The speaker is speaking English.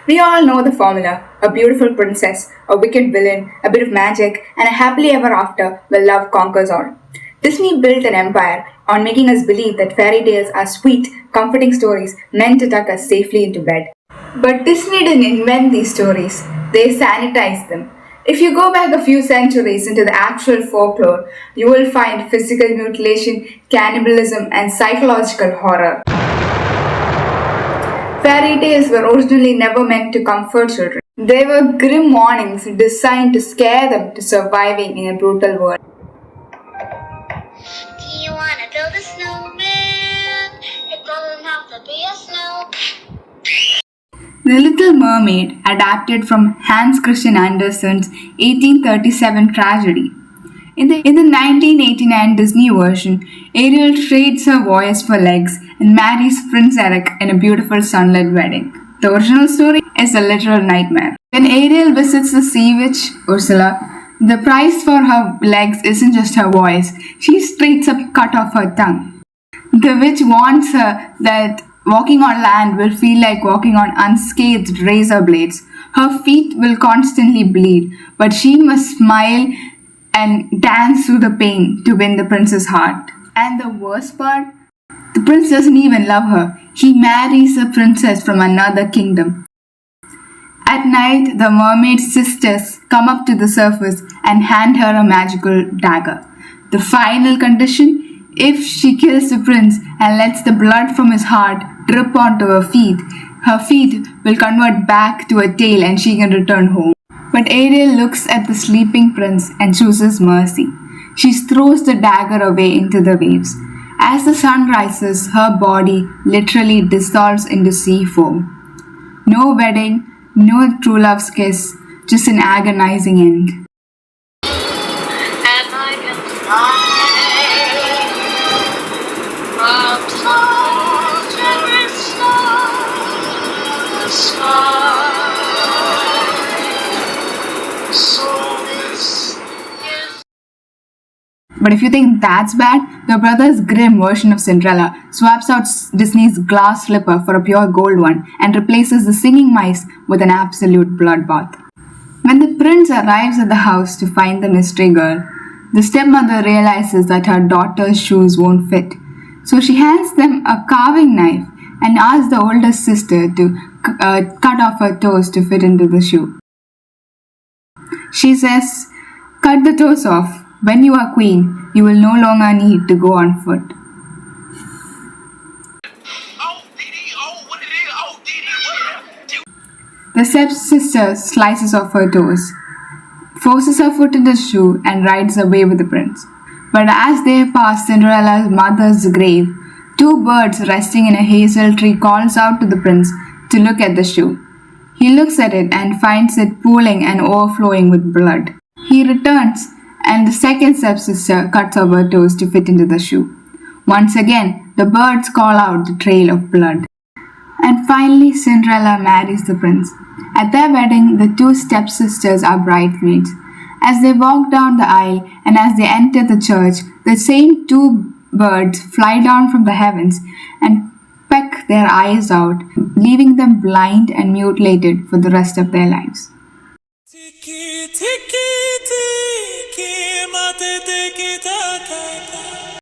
We all know the formula: a beautiful princess, a wicked villain, a bit of magic, and a happily ever after where love conquers all. Disney built an empire on making us believe that fairy tales are sweet, comforting stories meant to tuck us safely into bed. But Disney didn't invent these stories, they sanitized them. If you go back a few centuries into the actual folklore, you will find physical mutilation, cannibalism, and psychological horror. Fairy tales were originally never meant to comfort children. They were grim warnings designed to scare them to surviving in a brutal world. Do you wanna build a snowman? It doesn't have to be a snow. The Little Mermaid, adapted from Hans Christian Andersen's 1837 tragedy. In the 1989 Disney version, Ariel trades her voice for legs and marries Prince Eric in a beautiful sunlit wedding. The original story is a literal nightmare. When Ariel visits the sea witch, Ursula, the price for her legs isn't just her voice, she straight up cut off her tongue. The witch warns her that walking on land will feel like walking on unscathed razor blades. Her feet will constantly bleed, but she must smile and dance through the pain to win the prince's heart. And the worst part? The prince doesn't even love her. He marries a princess from another kingdom. At night, the mermaid's sisters come up to the surface and hand her a magical dagger. The final condition? If she kills the prince and lets the blood from his heart drip onto her feet will convert back to a tail and she can return home. But Ariel looks at the sleeping prince and chooses mercy. She throws the dagger away into the waves. As the sun rises, her body literally dissolves into sea foam. No wedding, no true love's kiss, just an agonizing end. And I can fly from solitary star to the sky. So this is. But if you think that's bad, the Brothers Grimm version of Cinderella swaps out Disney's glass slipper for a pure gold one and replaces the singing mice with an absolute bloodbath. When the prince arrives at the house to find the mystery girl, the stepmother realizes that her daughter's shoes won't fit. So she hands them a carving knife and asks the oldest sister to cut off her toes to fit into the shoe. She says, "Cut the toes off. When you are queen, you will no longer need to go on foot." The stepsister slices off her toes, forces her foot in the shoe, and rides away with the prince. But as they pass Cinderella's mother's grave, two birds resting in a hazel tree calls out to the prince to look at the shoe. He looks at it and finds it pooling and overflowing with blood. He returns, and the second stepsister cuts off her toes to fit into the shoe. Once again, the birds call out the trail of blood. And finally, Cinderella marries the prince. At their wedding, the two stepsisters are bridesmaids. As they walk down the aisle and as they enter the church, the same two birds fly down from the heavens and peck their eyes out, leaving them blind and mutilated for the rest of their lives. Tiki tiki tiki mate tiki